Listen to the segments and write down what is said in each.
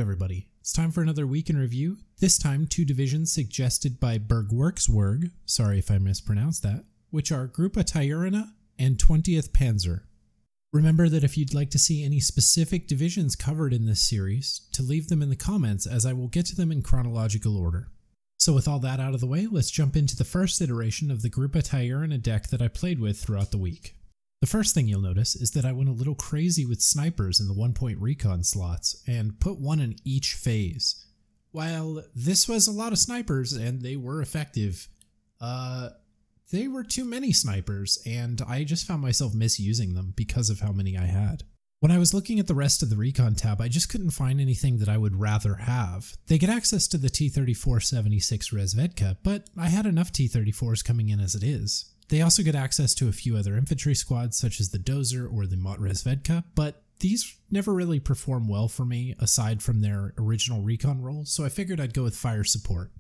everybody. It's time for another week in review, this time 2 divisions suggested by Bergwerkswerg, sorry if I mispronounced that, which are Gruppe Tyurina and 20th Panzer. Remember that if you'd like to see any specific divisions covered in this series, to leave them in the comments as I will get to them in chronological order. So with all that out of the way, let's jump into the first iteration of the Gruppe Tyurina deck that I played with throughout the week. The first thing you'll notice is that I went a little crazy with snipers in the 1-point recon slots and put one in each phase. While this was a lot of snipers and they were effective, they were too many snipers and I just found myself misusing them because of how many I had. When I was looking at the rest of the recon tab, I just couldn't find anything that I would rather have. They get access to the T-34-76 Rezvedka, but I had enough T-34s coming in as it is. They also get access to a few other infantry squads such as the Dozer or the Mot Rezvedka, but these never really perform well for me aside from their original recon role, so I figured I'd go with fire support.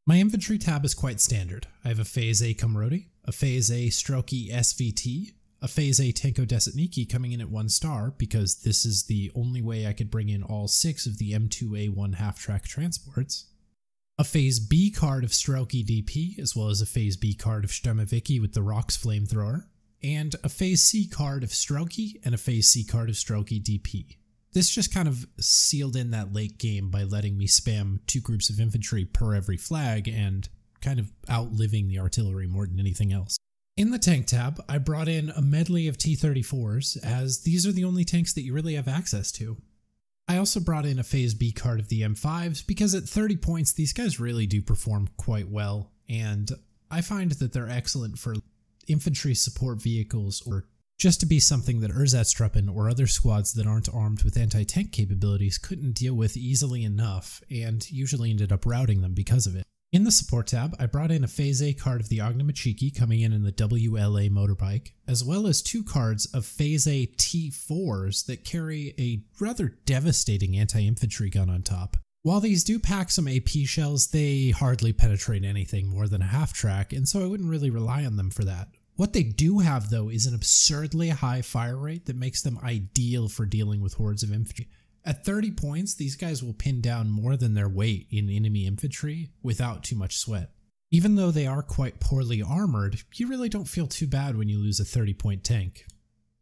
My infantry tab is quite standard. I have a Phase A Komroti, a Phase A Stroki SVT, a Phase A Tanko Desetniki coming in at 1 star because this is the only way I could bring in all 6 of the M2A1 half-track transports, a Phase B card of Stroki DP, as well as a Phase B card of Sturmoviki with the Rocks Flamethrower, and a Phase C card of Stroki and a Phase C card of Stroki DP. This just kind of sealed in that late game by letting me spam 2 groups of infantry per every flag and kind of outliving the artillery more than anything else. In the tank tab, I brought in a medley of T-34s, as these are the only tanks that you really have access to. I also brought in a Phase B card of the M5s because at 30 points these guys really do perform quite well, and I find that they're excellent for infantry support vehicles or just to be something that Ersatztruppen or other squads that aren't armed with anti-tank capabilities couldn't deal with easily enough and usually ended up routing them because of it. In the support tab, I brought in a Phase A card of the Ognjimachiki coming in the WLA motorbike, as well as 2 cards of Phase A T4s that carry a rather devastating anti-infantry gun on top. While these do pack some AP shells, they hardly penetrate anything more than a half-track, and so I wouldn't really rely on them for that. What they do have, though, is an absurdly high fire rate that makes them ideal for dealing with hordes of infantry. At 30 points, these guys will pin down more than their weight in enemy infantry without too much sweat. Even though they are quite poorly armored, you really don't feel too bad when you lose a 30-point tank.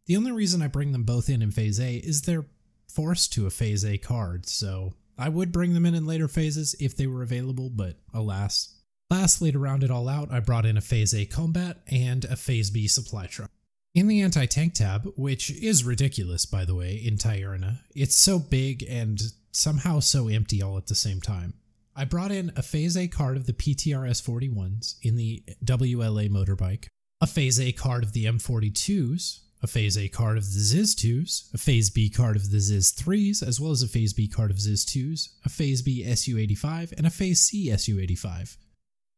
The only reason I bring them both in Phase A is they're forced to a Phase A card, so I would bring them in later phases if they were available, but alas. Lastly, to round it all out, I brought in a Phase A Combat and a Phase B Supply Truck. In the anti-tank tab, which is ridiculous by the way in Tyurina, it's so big and somehow so empty all at the same time. I brought in a Phase A card of the PTRS-41s in the WLA motorbike, a Phase A card of the M42s, a Phase A card of the ZiS-2s, a Phase B card of the ZiS-3s, as well as a Phase B card of ZiS-2s, a Phase B Su-85, and a Phase C Su-85.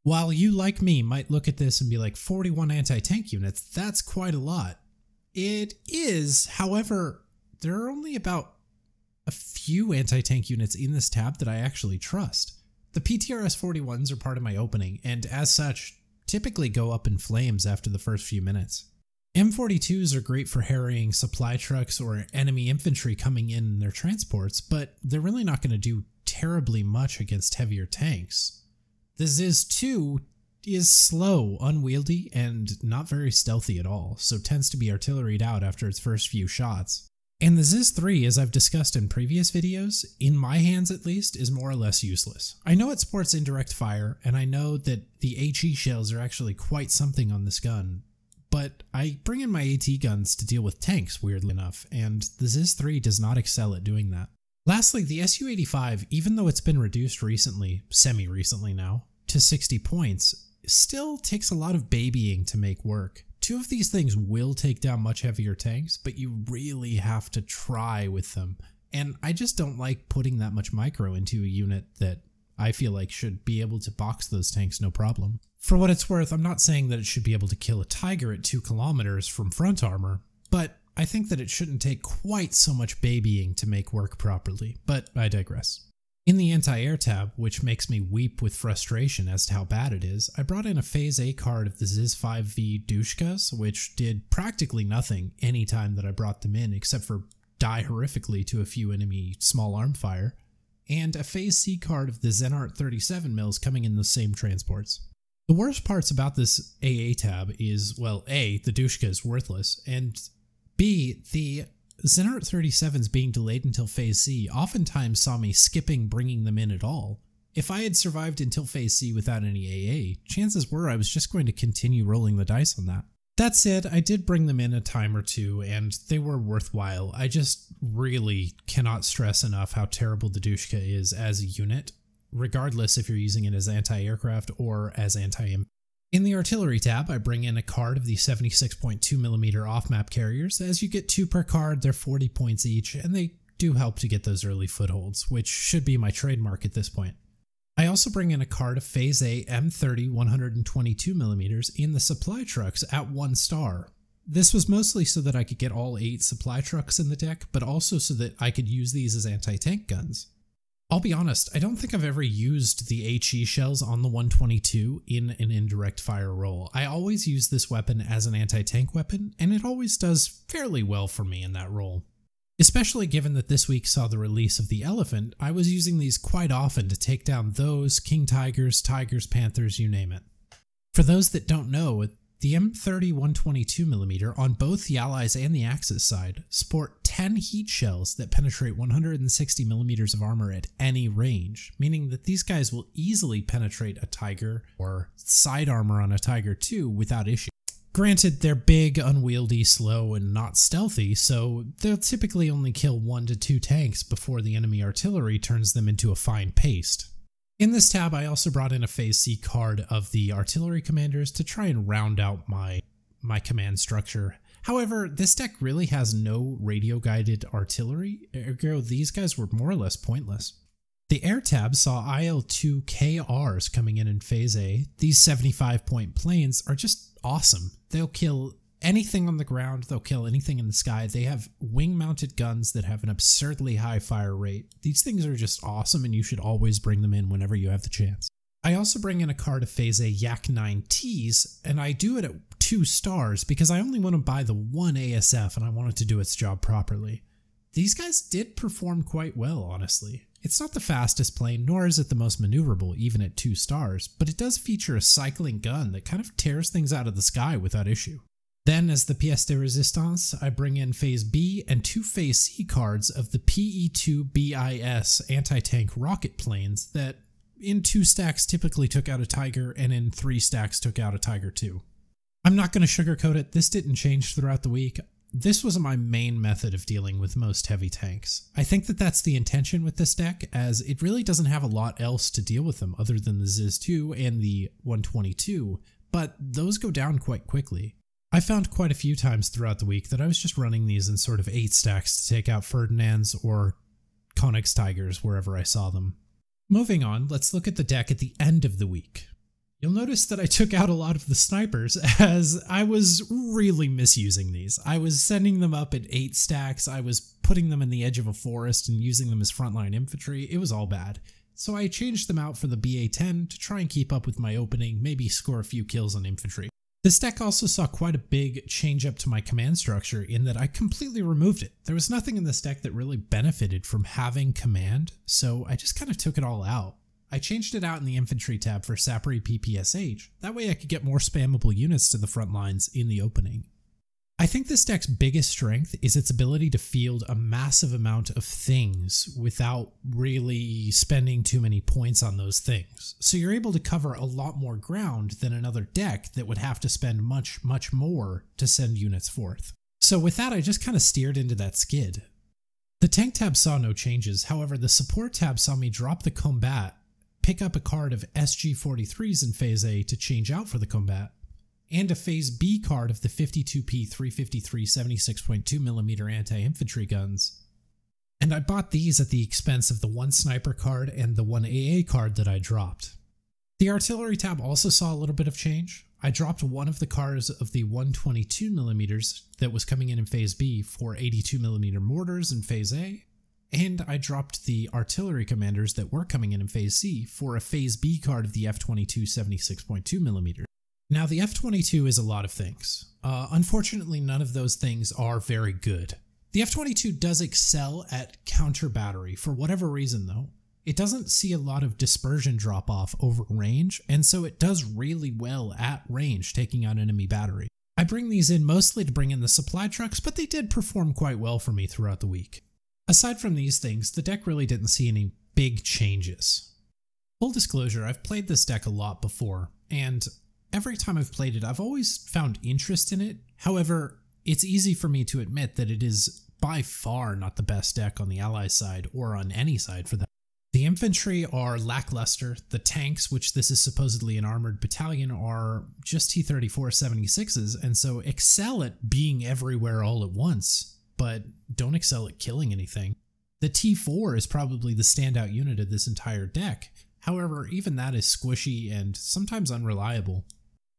While you, like me, might look at this and be like, 41 anti-tank units, that's quite a lot. It is, however, there are only about a few anti-tank units in this tab that I actually trust. The PTRS-41s are part of my opening, and as such, typically go up in flames after the first few minutes. M42s are great for harrying supply trucks or enemy infantry coming in their transports, but they're really not going to do terribly much against heavier tanks. The ZiS-2 is slow, unwieldy, and not very stealthy at all, so tends to be artilleried out after its first few shots. And the ZiS-3, as I've discussed in previous videos, in my hands at least, is more or less useless. I know it sports indirect fire, and I know that the HE shells are actually quite something on this gun, but I bring in my AT guns to deal with tanks, weirdly enough, and the ZiS-3 does not excel at doing that. Lastly, the Su-85, even though it's been reduced recently, semi-recently now, to 60 points, still takes a lot of babying to make work. 2 of these things will take down much heavier tanks, but you really have to try with them, and I just don't like putting that much micro into a unit that I feel like should be able to box those tanks no problem. For what it's worth, I'm not saying that it should be able to kill a Tiger at 2 kilometers from front armor, but I think that it shouldn't take quite so much babying to make work properly, but I digress. In the anti-air tab, which makes me weep with frustration as to how bad it is, I brought in a Phase A card of the ZiS-5V Dushkas, which did practically nothing any time that I brought them in except for die horrifically to a few enemy small arm fire, and a Phase C card of the Zenart 37 mils coming in the same transports. The worst parts about this AA tab is, well, A, the Dushka is worthless, and B, the Zenart 37s being delayed until Phase C oftentimes saw me skipping bringing them in at all. If I had survived until Phase C without any AA, chances were I was just going to continue rolling the dice on that. That said, I did bring them in a time or two, and they were worthwhile. I just really cannot stress enough how terrible the Dushka is as a unit, regardless if you're using it as anti-aircraft or as anti-imp. In the artillery tab, I bring in a card of the 76.2mm off-map carriers. As you get 2 per card, they're 40 points each, and they do help to get those early footholds, which should be my trademark at this point. I also bring in a card of Phase A M30 122mm in the supply trucks at 1 star. This was mostly so that I could get all 8 supply trucks in the deck, but also so that I could use these as anti-tank guns. I'll be honest, I don't think I've ever used the HE shells on the 122 in an indirect fire role. I always use this weapon as an anti-tank weapon, and it always does fairly well for me in that role. Especially given that this week saw the release of the Elephant, I was using these quite often to take down those, King Tigers, Panthers, you name it. For those that don't know, the M30 122mm on both the Allies and the Axis side sport 10 heat shells that penetrate 160mm of armor at any range, meaning that these guys will easily penetrate a Tiger or side armor on a Tiger II without issue. Granted, they're big, unwieldy, slow, and not stealthy, so they'll typically only kill 1 to 2 tanks before the enemy artillery turns them into a fine paste. In this tab, I also brought in a Phase C card of the artillery commanders to try and round out my command structure. However, this deck really has no radio-guided artillery, ergo these guys were more or less pointless. The air tab saw IL-2 KRs coming in Phase A. These 75-point planes are just awesome. They'll kill anything on the ground, they'll kill anything in the sky. They have wing-mounted guns that have an absurdly high fire rate. These things are just awesome, and you should always bring them in whenever you have the chance. I also bring in a card of Phase A Yak 9Ts, and I do it at 2 stars because I only want to buy the 1 ASF and I want it to do its job properly. These guys did perform quite well, honestly. It's not the fastest plane, nor is it the most maneuverable, even at 2 stars, but it does feature a cycling gun that kind of tears things out of the sky without issue. Then, as the pièce de résistance, I bring in Phase B and 2 Phase C cards of the PE-2BIS anti-tank rocket planes that in 2 stacks typically took out a Tiger and in 3 stacks took out a Tiger II. I'm not going to sugarcoat it, this didn't change throughout the week. This was my main method of dealing with most heavy tanks. I think that that's the intention with this deck, as it really doesn't have a lot else to deal with them other than the Ziz-2 and the 122, but those go down quite quickly. I found quite a few times throughout the week that I was just running these in sort of 8 stacks to take out Ferdinands or Koenigs Tigers wherever I saw them. Moving on, let's look at the deck at the end of the week. You'll notice that I took out a lot of the snipers as I was really misusing these. I was sending them up at 8 stacks, I was putting them in the edge of a forest and using them as frontline infantry. It was all bad. So I changed them out for the BA-10 to try and keep up with my opening, maybe score a few kills on infantry. This deck also saw quite a big change up to my command structure in that I completely removed it. There was nothing in this deck that really benefited from having command, so I just kind of took it all out. I changed it out in the infantry tab for Sapri PPSH, that way I could get more spammable units to the front lines in the opening. I think this deck's biggest strength is its ability to field a massive amount of things without really spending too many points on those things. So you're able to cover a lot more ground than another deck that would have to spend much more to send units forth. So with that, I just kind of steered into that skid. The tank tab saw no changes, however the support tab saw me drop the combat, pick up a card of SG-43s in Phase A to change out for the combat, and a Phase B card of the 52P 353 76.2mm anti-infantry guns. And I bought these at the expense of the 1 sniper card and the 1 AA card that I dropped. The artillery tab also saw a little bit of change. I dropped one of the cards of the 122mm that was coming in Phase B for 82mm mortars in Phase A, and I dropped the artillery commanders that were coming in Phase C for a Phase B card of the F-22 76.2mm. Now, the F-22 is a lot of things. Unfortunately, none of those things are very good. The F-22 does excel at counter battery for whatever reason, though. It doesn't see a lot of dispersion drop off over range, and so it does really well at range taking out enemy battery. I bring these in mostly to bring in the supply trucks, but they did perform quite well for me throughout the week. Aside from these things, the deck really didn't see any big changes. Full disclosure, I've played this deck a lot before, and every time I've played it, I've always found interest in it. However, it's easy for me to admit that it is by far not the best deck on the ally side, or on any side for that. The infantry are lackluster, the tanks, which this is supposedly an armored battalion, are just T-34 76s, and so excel at being everywhere all at once, but don't excel at killing anything. The T4 is probably the standout unit of this entire deck, however, even that is squishy and sometimes unreliable.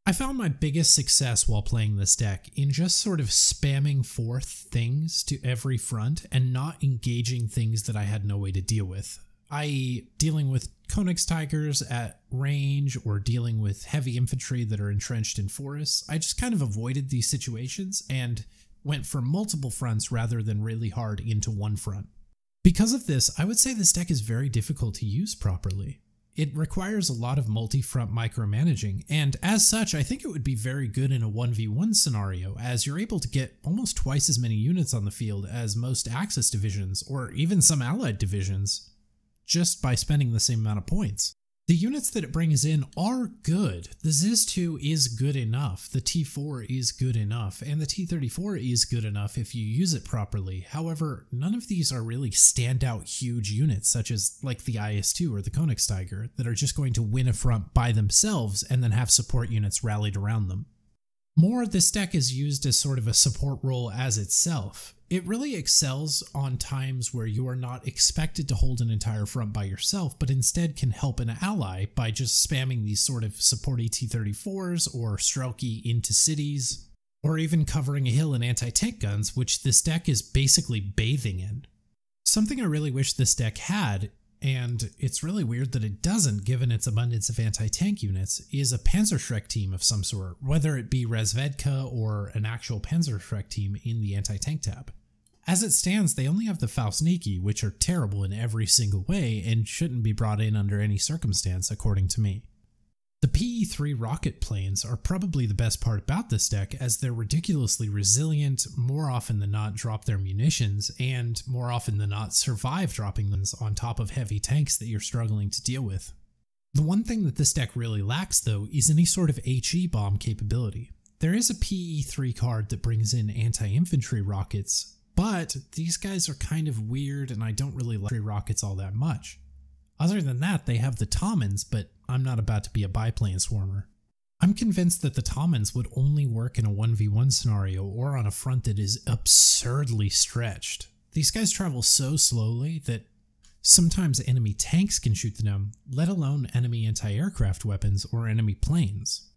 I found my biggest success while playing this deck in just sort of spamming forth things to every front and not engaging things that I had no way to deal with, i.e. dealing with Königstigers at range or dealing with heavy infantry that are entrenched in forests. I just kind of avoided these situations and went for multiple fronts rather than really hard into one front. Because of this, I would say this deck is very difficult to use properly. It requires a lot of multi-front micromanaging, and as such, I think it would be very good in a 1v1 scenario, as you're able to get almost twice as many units on the field as most Axis divisions, or even some allied divisions, just by spending the same amount of points. The units that it brings in are good. The ZiS-2 is good enough, the T4 is good enough, and the T-34 is good enough if you use it properly. However, none of these are really standout huge units, such as like the IS-2 or the Königstiger, that are just going to win a front by themselves and then have support units rallied around them. More, this deck is used as sort of a support role as itself. It really excels on times where you are not expected to hold an entire front by yourself, but instead can help an ally by just spamming these sort of supporty T-34s or Strelky into cities, or even covering a hill in anti-tank guns, which this deck is basically bathing in. Something I really wish this deck had, and it's really weird that it doesn't given its abundance of anti-tank units, is a Panzer team of some sort, whether it be Razvedka or an actual Panzer team in the anti-tank tab. As it stands, they only have the Faustniki, which are terrible in every single way and shouldn't be brought in under any circumstance, according to me. The PE-3 rocket planes are probably the best part about this deck, as they're ridiculously resilient, more often than not drop their munitions, and more often than not survive dropping them on top of heavy tanks that you're struggling to deal with. The one thing that this deck really lacks, though, is any sort of HE bomb capability. There is a PE-3 card that brings in anti-infantry rockets, but these guys are kind of weird and I don't really like rockets all that much. Other than that, they have the Tomans, but I'm not about to be a biplane swarmer. I'm convinced that the Tomans would only work in a 1v1 scenario or on a front that is absurdly stretched. These guys travel so slowly that sometimes enemy tanks can shoot them, let alone enemy anti-aircraft weapons or enemy planes.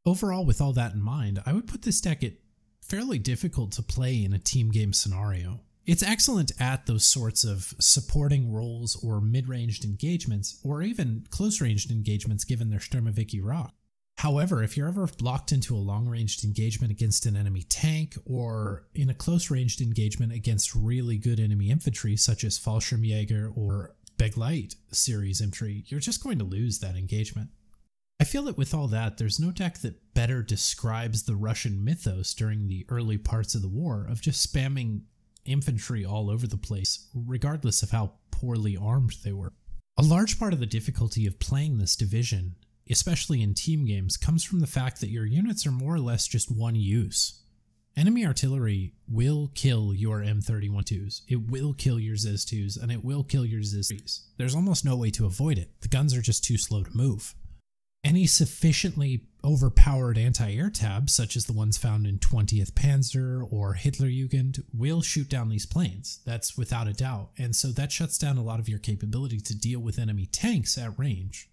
Overall, with all that in mind, I would put this deck at fairly difficult to play in a team game scenario. It's excellent at those sorts of supporting roles or mid-ranged engagements, or even close-ranged engagements given their Sturmoviki rock. However, if you're ever locked into a long-ranged engagement against an enemy tank, or in a close-ranged engagement against really good enemy infantry such as Fallschirmjäger or Begleit series infantry, you're just going to lose that engagement. I feel that with all that, there's no deck that better describes the Russian mythos during the early parts of the war of just spamming infantry all over the place, regardless of how poorly armed they were. A large part of the difficulty of playing this division, especially in team games, comes from the fact that your units are more or less just one use. Enemy artillery will kill your M31-2s, it will kill your ZiS-2s, and it will kill your ZiS-3s. There's almost no way to avoid it. The guns are just too slow to move. Any sufficiently overpowered anti-air tabs, such as the ones found in 20th Panzer or Hitlerjugend, will shoot down these planes. That's without a doubt, and so that shuts down a lot of your capability to deal with enemy tanks at range.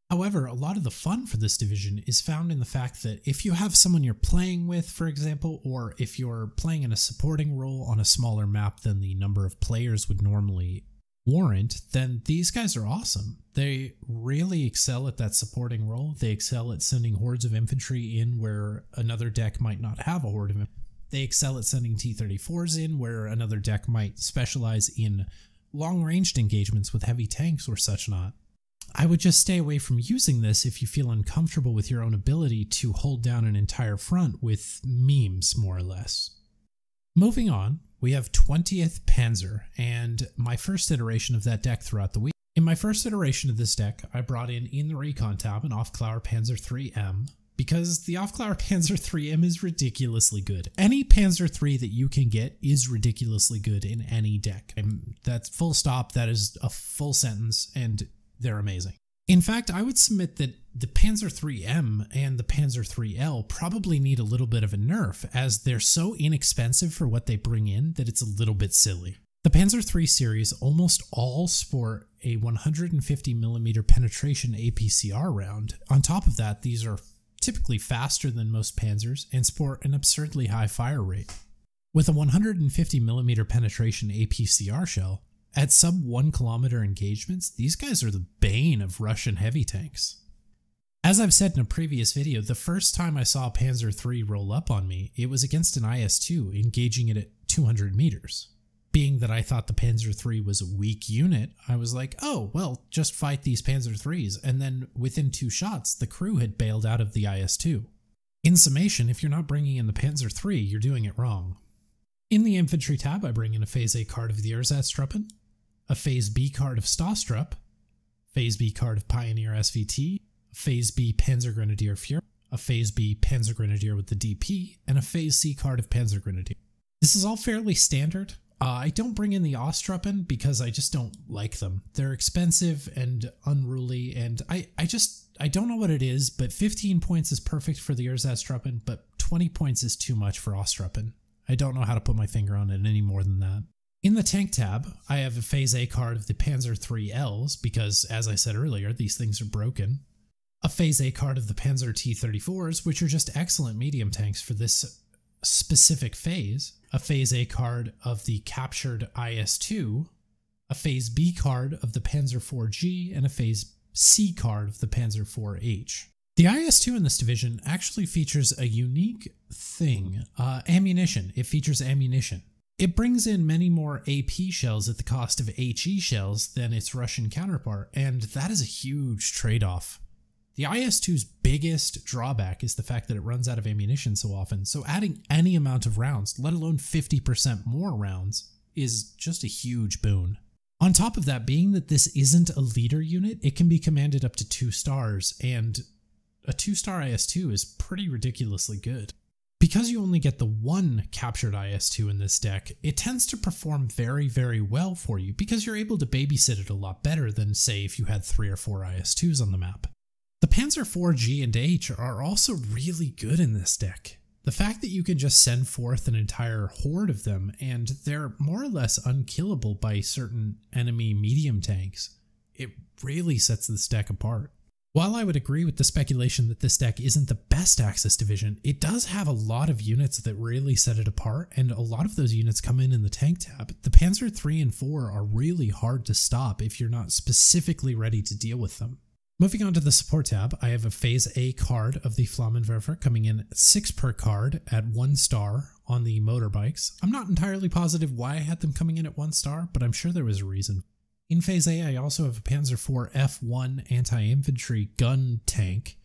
However, a lot of the fun for this division is found in the fact that if you have someone you're playing with, for example, or if you're playing in a supporting role on a smaller map than the number of players would normally warrant, then these guys are awesome. They really excel at that supporting role. They excel at sending hordes of infantry in where another deck might not have a horde of infantry. They excel at sending T-34s in where another deck might specialize in long-ranged engagements with heavy tanks or such not. I would just stay away from using this if you feel uncomfortable with your own ability to hold down an entire front with memes, more or less. Moving on, we have 20th Panzer, and my first iteration of that deck throughout the week. In my first iteration of this deck, I brought in the Recon tab an Off-Clower Panzer 3M, because the Off-Clower Panzer 3M is ridiculously good. Any Panzer 3 that you can get is ridiculously good in any deck. That's full stop, that is a full sentence, and they're amazing. In fact, I would submit that the Panzer 3M and the Panzer 3L probably need a little bit of a nerf, as they're so inexpensive for what they bring in that it's a little bit silly. The Panzer 3 series almost all sport a 150mm penetration APCR round. On top of that, these are typically faster than most Panzers and sport an absurdly high fire rate. With a 150mm penetration APCR shell, at sub 1 kilometer engagements, these guys are the bane of Russian heavy tanks. As I've said in a previous video, the first time I saw a Panzer 3 roll up on me, it was against an IS-2 engaging it at 200 meters. Being that I thought the Panzer 3 was a weak unit, I was like, oh, well, just fight these Panzer 3s, and then within 2 shots, the crew had bailed out of the IS-2. In summation, if you're not bringing in the Panzer 3, you're doing it wrong. In the infantry tab, I bring in a Phase A card of the Ersatztruppen, a Phase B card of Stostrup, Phase B card of Pioneer SVT, a Phase B Panzer Grenadier Fuhrer, a Phase B Panzer Grenadier with the DP, and a Phase C card of Panzer Grenadier. This is all fairly standard. I don't bring in the Ostruppen because I just don't like them. They're expensive and unruly, and I don't know what it is, but 15 points is perfect for the Ersatztruppen, but 20 points is too much for Ostruppen. I don't know how to put my finger on it any more than that. In the tank tab, I have a Phase A card of the Panzer 3Ls because, as I said earlier, these things are broken. A Phase A card of the Panzer T-34s, which are just excellent medium tanks for this specific phase. A Phase A card of the captured IS-2, a Phase B card of the Panzer 4G, and a Phase C card of the Panzer 4H. The IS-2 in this division actually features a unique thing, ammunition. It features ammunition. It brings in many more AP shells at the cost of HE shells than its Russian counterpart, and that is a huge trade-off. The IS-2's biggest drawback is the fact that it runs out of ammunition so often, so adding any amount of rounds, let alone 50% more rounds, is just a huge boon. On top of that, being that this isn't a leader unit, it can be commanded up to 2 stars, and a 2-star IS-2 is pretty ridiculously good. Because you only get the 1 captured IS-2 in this deck, it tends to perform very, very well for you because you're able to babysit it a lot better than, say, if you had 3 or 4 IS-2s on the map. The Panzer 4G and H are also really good in this deck. The fact that you can just send forth an entire horde of them and they're more or less unkillable by certain enemy medium tanks, it really sets this deck apart. While I would agree with the speculation that this deck isn't the best Axis division, it does have a lot of units that really set it apart, and a lot of those units come in the tank tab. The Panzer 3 and 4 are really hard to stop if you're not specifically ready to deal with them. Moving on to the support tab, I have a Phase A card of the Flammenwerfer coming in at 6 per card at 1 star on the motorbikes. I'm not entirely positive why I had them coming in at 1 star, but I'm sure there was a reason. In Phase A, I also have a Panzer IV F1 anti-infantry gun tank,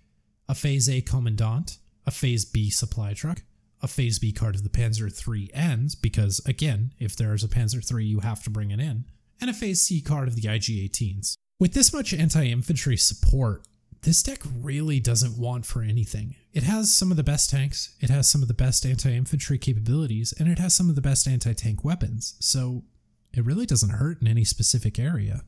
a Phase A Commandant, a Phase B supply truck, a Phase B card of the Panzer IIIs, because again, if there's a Panzer III, you have to bring it in, and a Phase C card of the IG-18s. With this much anti-infantry support, this deck really doesn't want for anything. It has some of the best tanks, it has some of the best anti-infantry capabilities, and it has some of the best anti-tank weapons, so it really doesn't hurt in any specific area.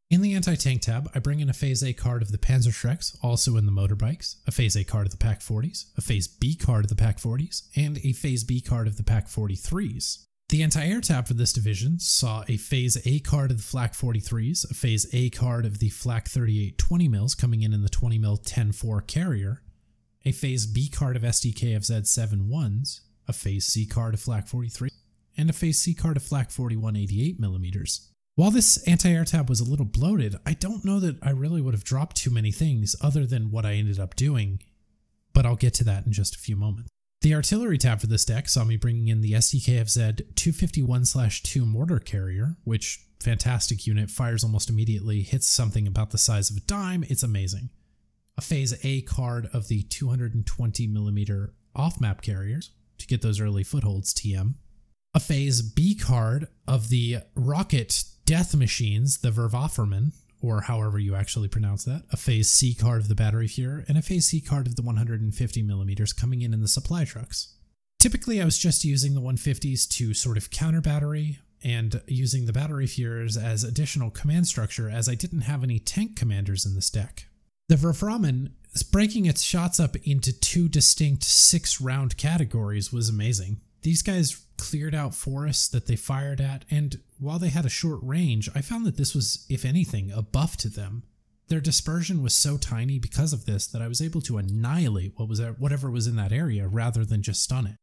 In the anti-tank tab, I bring in a Phase A card of the Panzerschrecks, also in the motorbikes, a Phase A card of the Pak-40s, a Phase B card of the Pak-40s, and a Phase B card of the Pak-43s. The anti-air tab for this division saw a Phase A card of the Flak-43s, a Phase A card of the Flak-38 20mm coming in the 20mm 10-4 carrier, a Phase B card of SDKFZ 7-1s, a Phase C card of Flak-43, and a Phase C card of Flak-41 88mm. While this anti-air tab was a little bloated, I don't know that I really would have dropped too many things other than what I ended up doing, but I'll get to that in just a few moments. The artillery tab for this deck saw me bringing in the SDKFZ 251/2 mortar carrier, which fantastic unit, fires almost immediately, hits something about the size of a dime, it's amazing. A Phase A card of the 220mm off-map carriers to get those early footholds TM. A Phase B card of the rocket death machines, the Verwafferman, or however you actually pronounce that. A Phase C card of the battery Fuhrer, and a Phase C card of the 150mm coming in the supply trucks. Typically I was just using the 150s to sort of counter battery, and using the battery Fuhrers as additional command structure as I didn't have any tank commanders in this deck. The Verwafferman breaking its shots up into 2 distinct 6-round categories was amazing. These guys cleared out forests that they fired at, and while they had a short range, I found that this was, if anything, a buff to them. Their dispersion was so tiny because of this that I was able to annihilate whatever was in that area rather than just stun it.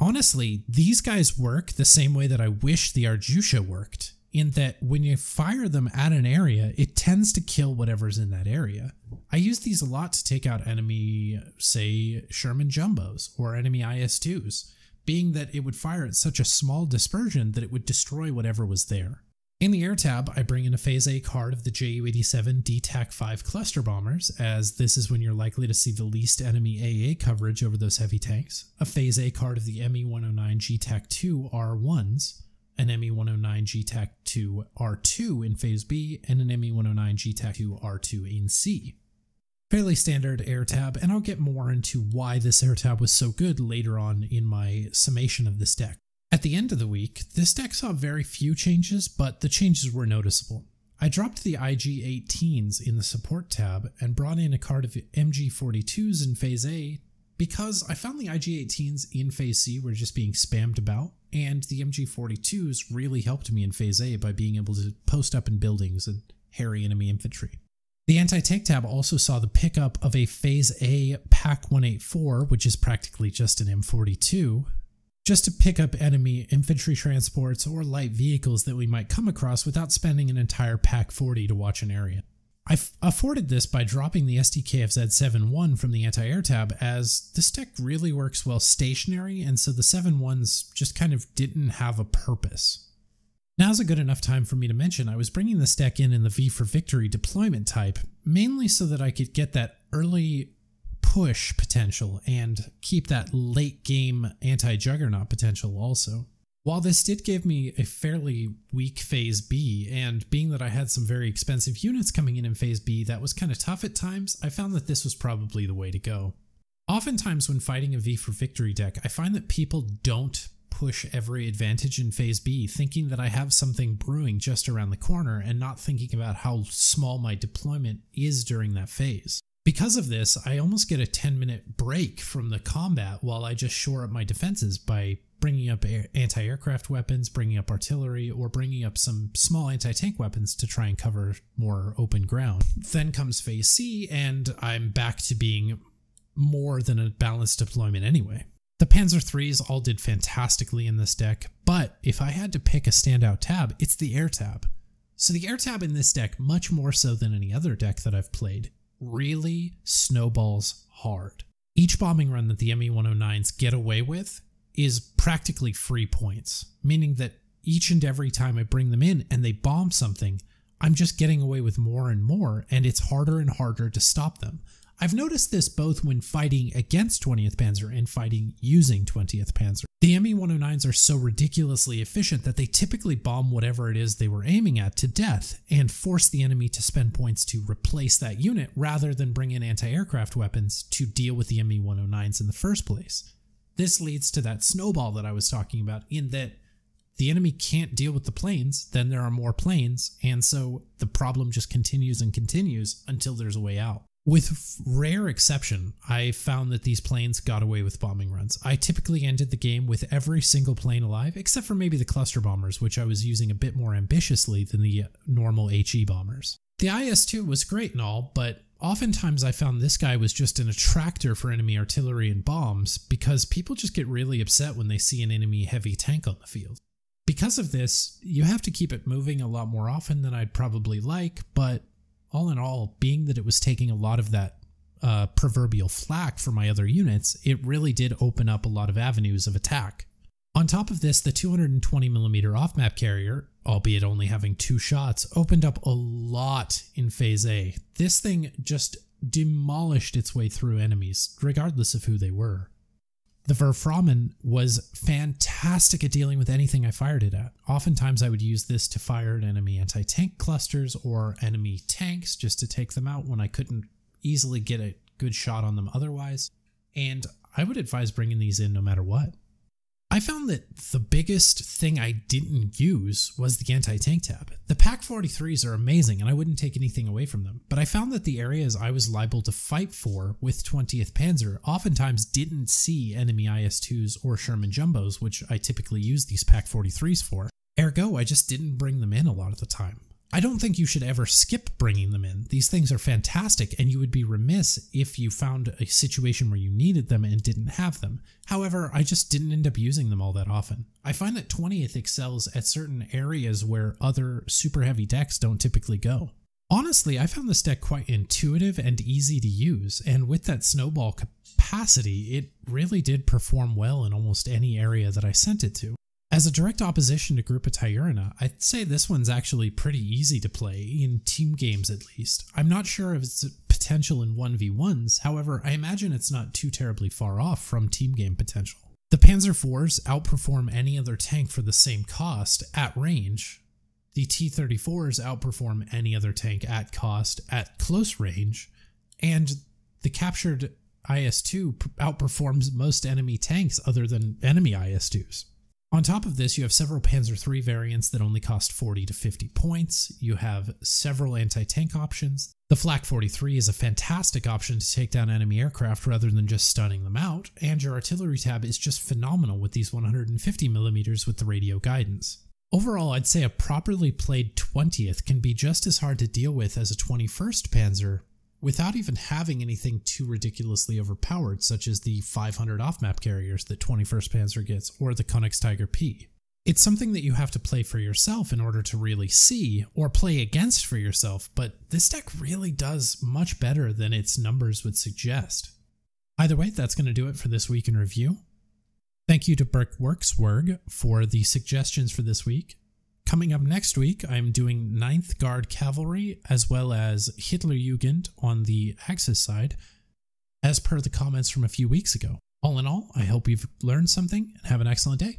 Honestly, these guys work the same way that I wish the Arjusha worked, in that when you fire them at an area, it tends to kill whatever's in that area. I use these a lot to take out enemy, say, Sherman Jumbos or enemy IS-2s, being that it would fire at such a small dispersion that it would destroy whatever was there. In the air tab, I bring in a Phase A card of the Ju-87 DTAC-5 cluster bombers, as this is when you're likely to see the least enemy AA coverage over those heavy tanks, a Phase A card of the ME-109 GTAC-2 R1s, an ME-109 GTAC-2 R2 in Phase B, and an ME-109 GTAC-2 R2 in C. Fairly standard air tab, and I'll get more into why this air tab was so good later on in my summation of this deck. At the end of the week, this deck saw very few changes, but the changes were noticeable. I dropped the IG-18s in the support tab and brought in a card of MG-42s in Phase A because I found the IG-18s in Phase C were just being spammed about, and the MG-42s really helped me in Phase A by being able to post up in buildings and harry enemy infantry. The anti-tank tab also saw the pickup of a Phase A PAC-184, which is practically just an M42, just to pick up enemy infantry transports or light vehicles that we might come across without spending an entire PAC-40 to watch an area. I afforded this by dropping the SDKFZ 7-1 from the anti-air tab, as this deck really works well stationary, and so the 7-1s just kind of didn't have a purpose. Now's a good enough time for me to mention I was bringing this deck in the V for Victory deployment type, mainly so that I could get that early push potential and keep that late game anti-juggernaut potential also. While this did give me a fairly weak Phase B, and being that I had some very expensive units coming in Phase B that was kind of tough at times, I found that this was probably the way to go. Oftentimes when fighting a V for Victory deck, I find that people don't push every advantage in Phase B, thinking that I have something brewing just around the corner and not thinking about how small my deployment is during that phase. Because of this, I almost get a 10-minute break from the combat while I just shore up my defenses by bringing up anti-aircraft weapons, bringing up artillery, or bringing up some small anti-tank weapons to try and cover more open ground. Then comes Phase C, and I'm back to being more than a balanced deployment anyway. The Panzer IIIs all did fantastically in this deck, but if I had to pick a standout tab, it's the air tab. So the air tab in this deck, much more so than any other deck that I've played, really snowballs hard. Each bombing run that the ME-109s get away with is practically free points, meaning that each and every time I bring them in and they bomb something, I'm just getting away with more and more, and it's harder and harder to stop them. I've noticed this both when fighting against 20th Panzer and fighting using 20th Panzer. The ME-109s are so ridiculously efficient that they typically bomb whatever it is they were aiming at to death and force the enemy to spend points to replace that unit rather than bring in anti-aircraft weapons to deal with the ME-109s in the first place. This leads to that snowball that I was talking about, in that the enemy can't deal with the planes, then there are more planes, and so the problem just continues and continues until there's a way out. With rare exception, I found that these planes got away with bombing runs. I typically ended the game with every single plane alive, except for maybe the cluster bombers, which I was using a bit more ambitiously than the normal HE bombers. The IS-2 was great and all, but oftentimes I found this guy was just an attractor for enemy artillery and bombs, because people just get really upset when they see an enemy heavy tank on the field. Because of this, you have to keep it moving a lot more often than I'd probably like, but all in all, being that it was taking a lot of that proverbial flak for my other units, it really did open up a lot of avenues of attack. On top of this, the 220mm off-map carrier, albeit only having 2 shots, opened up a lot in Phase A. This thing just demolished its way through enemies, regardless of who they were. The Verframen was fantastic at dealing with anything I fired it at. Oftentimes I would use this to fire at enemy anti-tank clusters or enemy tanks just to take them out when I couldn't easily get a good shot on them otherwise, and I would advise bringing these in no matter what. I found that the biggest thing I didn't use was the anti-tank tab. The Pak-43s are amazing and I wouldn't take anything away from them, but I found that the areas I was liable to fight for with 20th Panzer oftentimes didn't see enemy IS-2s or Sherman Jumbos, which I typically use these Pak-43s for. Ergo, I just didn't bring them in a lot of the time. I don't think you should ever skip bringing them in. These things are fantastic, and you would be remiss if you found a situation where you needed them and didn't have them. However, I just didn't end up using them all that often. I find that 20th excels at certain areas where other super heavy decks don't typically go. Honestly, I found this deck quite intuitive and easy to use, and with that snowball capacity, it really did perform well in almost any area that I sent it to. As a direct opposition to Group of Tyurina, I'd say this one's actually pretty easy to play, in team games at least. I'm not sure of its potential in 1v1s, however, I imagine it's not too terribly far off from team game potential. The Panzer IVs outperform any other tank for the same cost at range. The T-34s outperform any other tank at cost at close range, and the captured IS-2 outperforms most enemy tanks other than enemy IS-2s. On top of this, you have several Panzer III variants that only cost 40 to 50 points. You have several anti-tank options. The Flak 43 is a fantastic option to take down enemy aircraft rather than just stunning them out, and your artillery tab is just phenomenal with these 150mm with the radio guidance. Overall, I'd say a properly played 20th can be just as hard to deal with as a 21st Panzer, without even having anything too ridiculously overpowered, such as the 500 off-map carriers that 21st Panzer gets, or the Koenigs Tiger P. It's something that you have to play for yourself in order to really see, or play against for yourself, but this deck really does much better than its numbers would suggest. Either way, that's going to do it for this week in review. Thank you to Brickworkswerg for the suggestions for this week. Coming up next week, I'm doing 9th Guard Cavalry as well as Hitlerjugend on the Axis side, as per the comments from a few weeks ago. All in all, I hope you've learned something and have an excellent day.